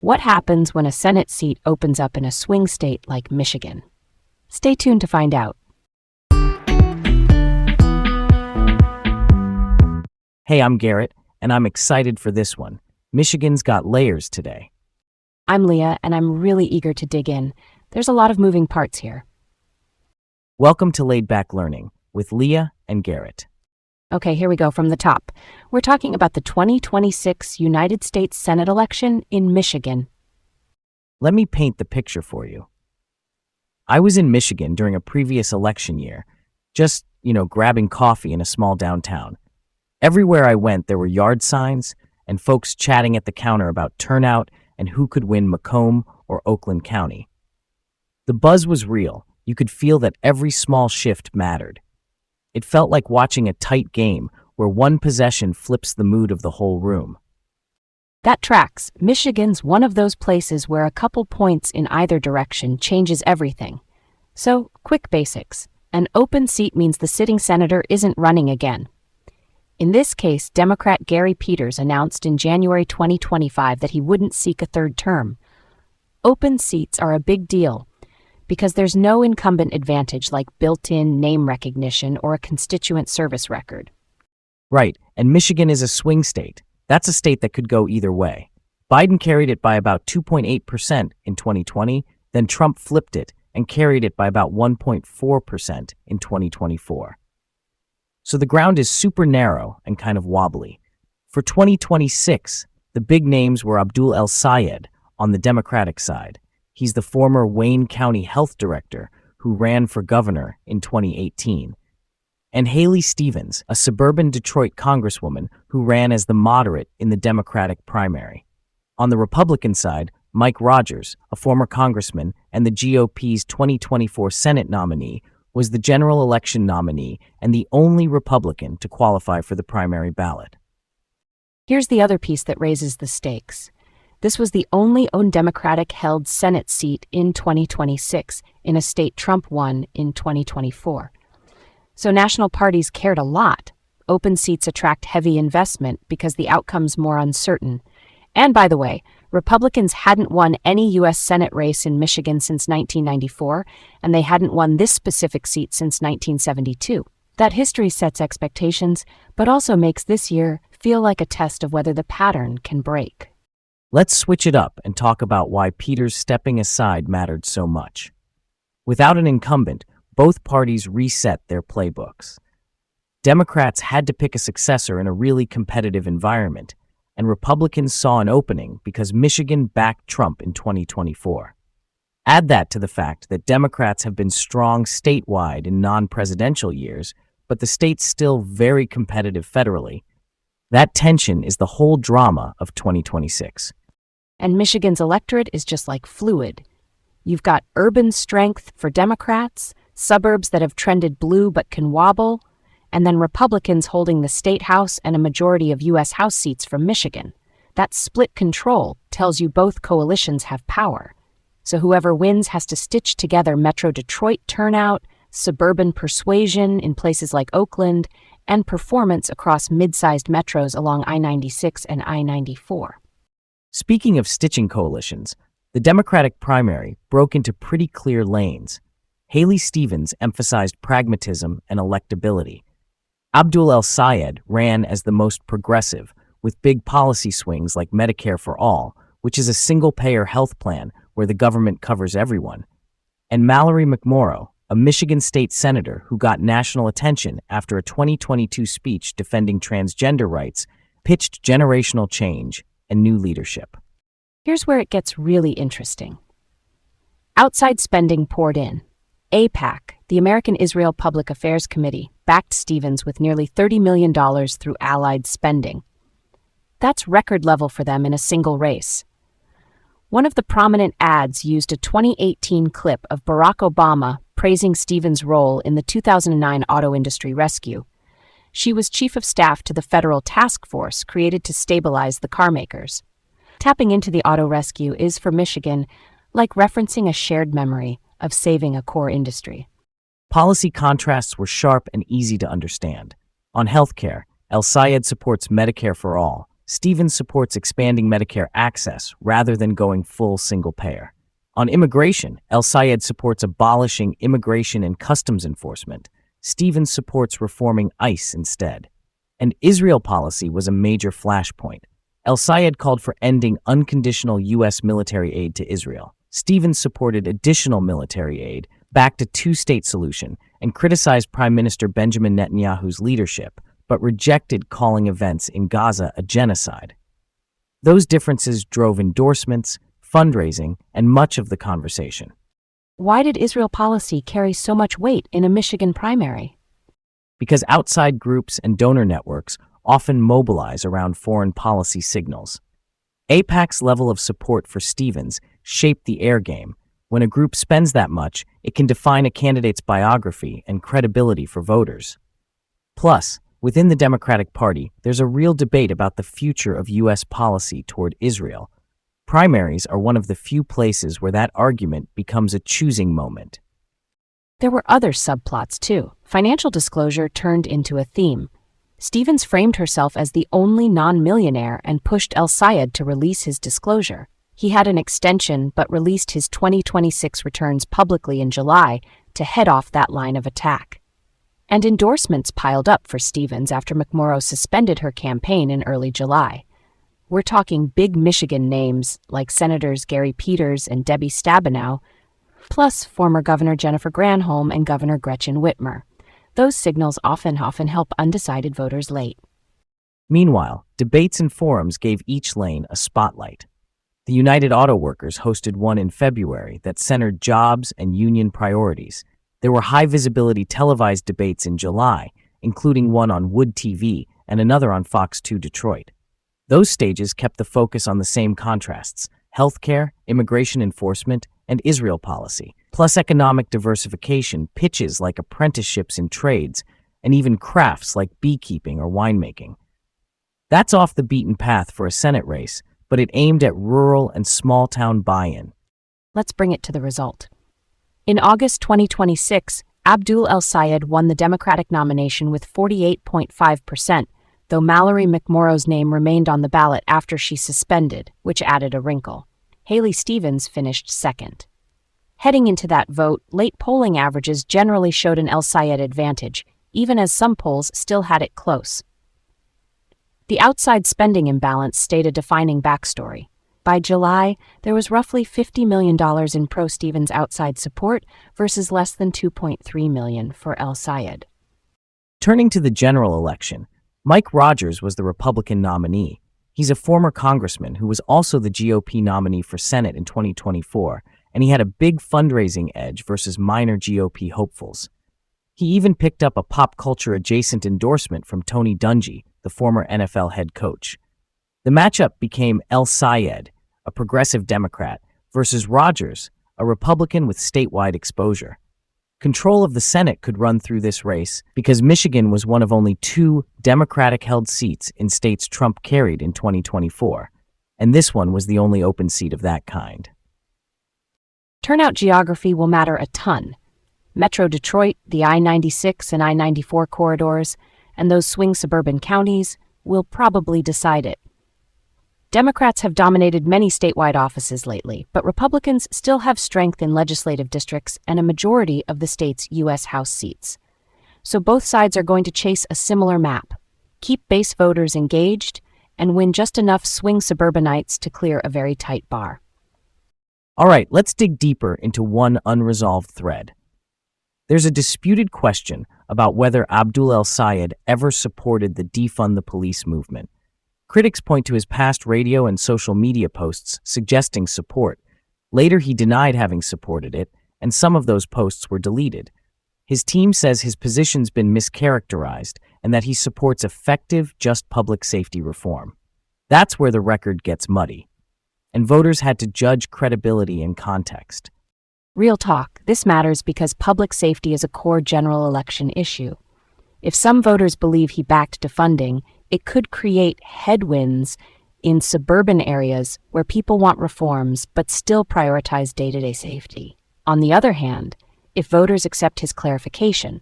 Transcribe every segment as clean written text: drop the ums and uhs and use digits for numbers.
What happens when a Senate seat opens up in a swing state like Michigan? Stay tuned to find out. Hey, I'm Garrett, and I'm excited for this one. Michigan's got layers today. I'm Leah, and I'm really eager to dig in. There's a lot of moving parts here. Welcome to Laid Back Learning with Leah and Garrett. Okay, here we go from the top. We're talking about the 2026 United States Senate election in Michigan. Let me paint the picture for you. I was in Michigan during a previous election year, just, grabbing coffee in a small downtown. Everywhere I went, there were yard signs and folks chatting at the counter about turnout and who could win Macomb or Oakland County. The buzz was real. You could feel that every small shift mattered. It felt like watching a tight game where one possession flips the mood of the whole room. That tracks. Michigan's one of those places where a couple points in either direction changes everything. So, quick basics. An open seat means the sitting senator isn't running again. In this case, Democrat Gary Peters announced in January 2025 that he wouldn't seek a third term. Open seats are a big deal because there's no incumbent advantage like built-in name recognition or a constituent service record. Right, and Michigan is a swing state. That's a state that could go either way. Biden carried it by about 2.8% in 2020, then Trump flipped it and carried it by about 1.4% in 2024. So the ground is super narrow and kind of wobbly. For 2026, the big names were Abdul El-Sayed on the Democratic side. He's the former Wayne County Health Director who ran for governor in 2018. And Haley Stevens, a suburban Detroit congresswoman who ran as the moderate in the Democratic primary. On the Republican side, Mike Rogers, a former congressman and the GOP's 2024 Senate nominee, was the general election nominee and the only Republican to qualify for the primary ballot. Here's the other piece that raises the stakes. This was the only Democratic-held Senate seat in 2026 in a state Trump won in 2024. So national parties cared a lot. Open seats attract heavy investment because the outcome's more uncertain. And by the way, Republicans hadn't won any U.S. Senate race in Michigan since 1994, and they hadn't won this specific seat since 1972. That history sets expectations, but also makes this year feel like a test of whether the pattern can break. Let's switch it up and talk about why Peters stepping aside mattered so much. Without an incumbent, both parties reset their playbooks. Democrats had to pick a successor in a really competitive environment, and Republicans saw an opening because Michigan backed Trump in 2024. Add that to the fact that Democrats have been strong statewide in non-presidential years, but the state's still very competitive federally. That tension is the whole drama of 2026. And Michigan's electorate is just like fluid. You've got urban strength for Democrats, suburbs that have trended blue but can wobble, and then Republicans holding the state house and a majority of U.S. House seats from Michigan. That split control tells you both coalitions have power. So whoever wins has to stitch together Metro Detroit turnout, suburban persuasion in places like Oakland, and performance across mid-sized metros along I-96 and I-94. Speaking of stitching coalitions, the Democratic primary broke into pretty clear lanes. Haley Stevens emphasized pragmatism and electability. Abdul El-Sayed ran as the most progressive, with big policy swings like Medicare for All, which is a single-payer health plan where the government covers everyone. And Mallory McMorrow, a Michigan state senator who got national attention after a 2022 speech defending transgender rights, pitched generational change and new leadership. Here's where it gets really interesting. Outside spending poured in. AIPAC, the American Israel Public Affairs Committee, backed Stevens with nearly $30 million through allied spending. That's record level for them in a single race. One of the prominent ads used a 2018 clip of Barack Obama praising Stevens' role in the 2009 auto industry rescue. She was chief of staff to the federal task force created to stabilize the carmakers. Tapping into the auto rescue is, for Michigan, like referencing a shared memory of saving a core industry. Policy contrasts were sharp and easy to understand. On healthcare, El-Sayed supports Medicare for All, Stevens supports expanding Medicare access rather than going full single-payer. On immigration, El-Sayed supports abolishing immigration and customs enforcement. Stevens supports reforming ICE instead. And Israel policy was a major flashpoint. El-Sayed called for ending unconditional U.S. military aid to Israel. Stevens supported additional military aid, backed a two-state solution, and criticized Prime Minister Benjamin Netanyahu's leadership, but rejected calling events in Gaza a genocide. Those differences drove endorsements, fundraising, and much of the conversation. Why did Israel policy carry so much weight in a Michigan primary? Because outside groups and donor networks often mobilize around foreign policy signals. AIPAC's level of support for Stevens shaped the air game. When a group spends that much, it can define a candidate's biography and credibility for voters. Plus, within the Democratic Party, there's a real debate about the future of U.S. policy toward Israel. Primaries are one of the few places where that argument becomes a choosing moment. There were other subplots, too. Financial disclosure turned into a theme. Stevens framed herself as the only non-millionaire and pushed El-Sayed to release his disclosure. He had an extension but released his 2026 returns publicly in July to head off that line of attack. And endorsements piled up for Stevens after McMorrow suspended her campaign in early July. We're talking big Michigan names like Senators Gary Peters and Debbie Stabenow, plus former Governor Jennifer Granholm and Governor Gretchen Whitmer. Those signals often help undecided voters late. Meanwhile, debates and forums gave each lane a spotlight. The United Auto Workers hosted one in February that centered jobs and union priorities. There were high-visibility televised debates in July, including one on Wood TV and another on Fox 2 Detroit. Those stages kept the focus on the same contrasts: healthcare, immigration enforcement, and Israel policy, plus economic diversification, pitches like apprenticeships in trades, and even crafts like beekeeping or winemaking. That's off the beaten path for a Senate race, but it aimed at rural and small-town buy-in. Let's bring it to the result. In August 2026, Abdul El-Sayed won the Democratic nomination with 48.5%, though Mallory McMorrow's name remained on the ballot after she suspended, which added a wrinkle. Haley Stevens finished second. Heading into that vote, late polling averages generally showed an El-Sayed advantage, even as some polls still had it close. The outside spending imbalance stayed a defining backstory. By July, there was roughly $50 million in pro-Stevens outside support versus less than $2.3 million for El-Sayed. Turning to the general election, Mike Rogers was the Republican nominee. He's a former congressman who was also the GOP nominee for Senate in 2024, and he had a big fundraising edge versus minor GOP hopefuls. He even picked up a pop culture-adjacent endorsement from Tony Dungy, the former NFL head coach. The matchup became El-Sayed, a progressive Democrat, versus Rogers, a Republican with statewide exposure. Control of the Senate could run through this race because Michigan was one of only 2 Democratic-held seats in states Trump carried in 2024, and this one was the only open seat of that kind. Turnout geography will matter a ton. Metro Detroit, the I-96 and I-94 corridors, and those swing suburban counties will probably decide it. Democrats have dominated many statewide offices lately, but Republicans still have strength in legislative districts and a majority of the state's U.S. House seats. So both sides are going to chase a similar map: keep base voters engaged and win just enough swing suburbanites to clear a very tight bar. All right, let's dig deeper into one unresolved thread. There's a disputed question about whether Abdul El-Sayed ever supported the defund the police movement. Critics point to his past radio and social media posts suggesting support. Later, he denied having supported it, and some of those posts were deleted. His team says his position's been mischaracterized and that he supports effective, just public safety reform. That's where the record gets muddy, and voters had to judge credibility and context. Real talk, this matters because public safety is a core general election issue. If some voters believe he backed defunding, it could create headwinds in suburban areas where people want reforms but still prioritize day-to-day safety. On the other hand, if voters accept his clarification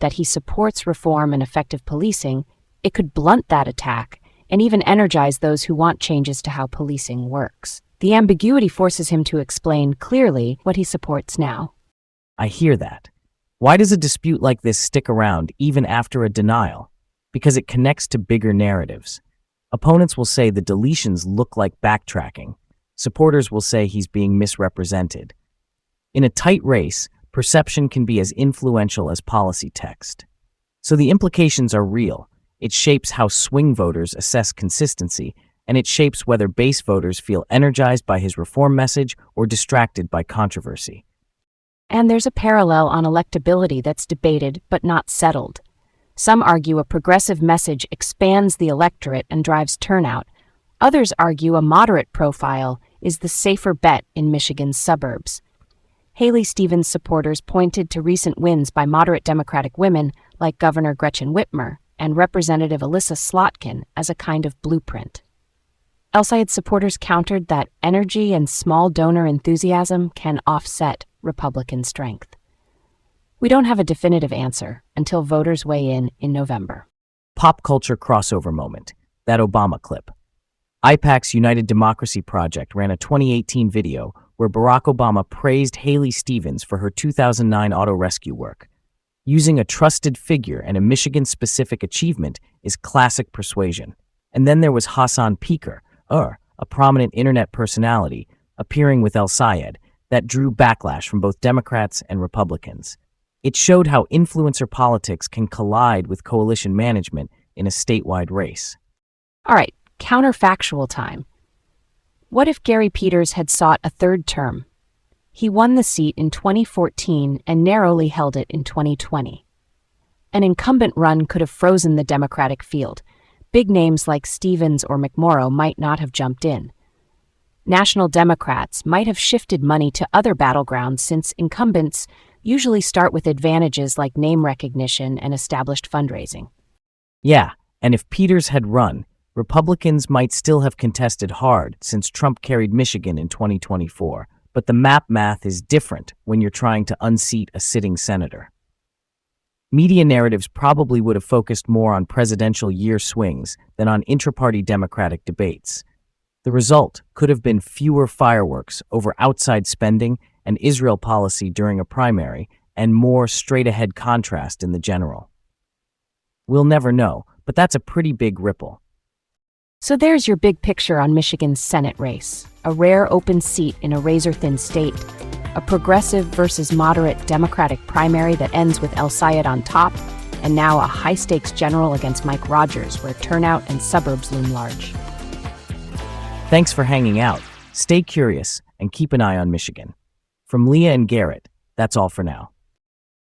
that he supports reform and effective policing, it could blunt that attack and even energize those who want changes to how policing works. The ambiguity forces him to explain clearly what he supports now. I hear that. Why does a dispute like this stick around even after a denial? Because it connects to bigger narratives. Opponents will say the deletions look like backtracking. Supporters will say he's being misrepresented. In a tight race, perception can be as influential as policy text. So the implications are real. It shapes how swing voters assess consistency, and it shapes whether base voters feel energized by his reform message or distracted by controversy. And there's a parallel on electability that's debated but not settled. Some argue a progressive message expands the electorate and drives turnout. Others argue a moderate profile is the safer bet in Michigan's suburbs. Haley Stevens supporters pointed to recent wins by moderate Democratic women like Governor Gretchen Whitmer and Representative Alyssa Slotkin as a kind of blueprint. El-Sayed supporters countered that energy and small donor enthusiasm can offset Republican strength. We don't have a definitive answer until voters weigh in November. Pop culture crossover moment. That Obama clip. IPAC's United Democracy Project ran a 2018 video where Barack Obama praised Haley Stevens for her 2009 auto rescue work. Using a trusted figure and a Michigan-specific achievement is classic persuasion. And then there was Hassan Piker, a prominent internet personality, appearing with El-Sayed that drew backlash from both Democrats and Republicans. It showed how influencer politics can collide with coalition management in a statewide race. All right, counterfactual time. What if Gary Peters had sought a third term? He won the seat in 2014 and narrowly held it in 2020. An incumbent run could have frozen the Democratic field. Big names like Stevens or McMorrow might not have jumped in. National Democrats might have shifted money to other battlegrounds since incumbents usually start with advantages like name recognition and established fundraising. Yeah, and if Peters had run, Republicans might still have contested hard since Trump carried Michigan in 2024, but the map math is different when you're trying to unseat a sitting senator. Media narratives probably would have focused more on presidential year swings than on intra-party Democratic debates. The result could have been fewer fireworks over outside spending and Israel policy during a primary and more straight-ahead contrast in the general. We'll never know, but that's a pretty big ripple. So there's your big picture on Michigan's Senate race, a rare open seat in a razor-thin state, a progressive versus moderate Democratic primary that ends with El-Sayed on top, and now a high-stakes general against Mike Rogers where turnout and suburbs loom large. Thanks for hanging out. Stay curious and keep an eye on Michigan. From Leah and Garrett, that's all for now.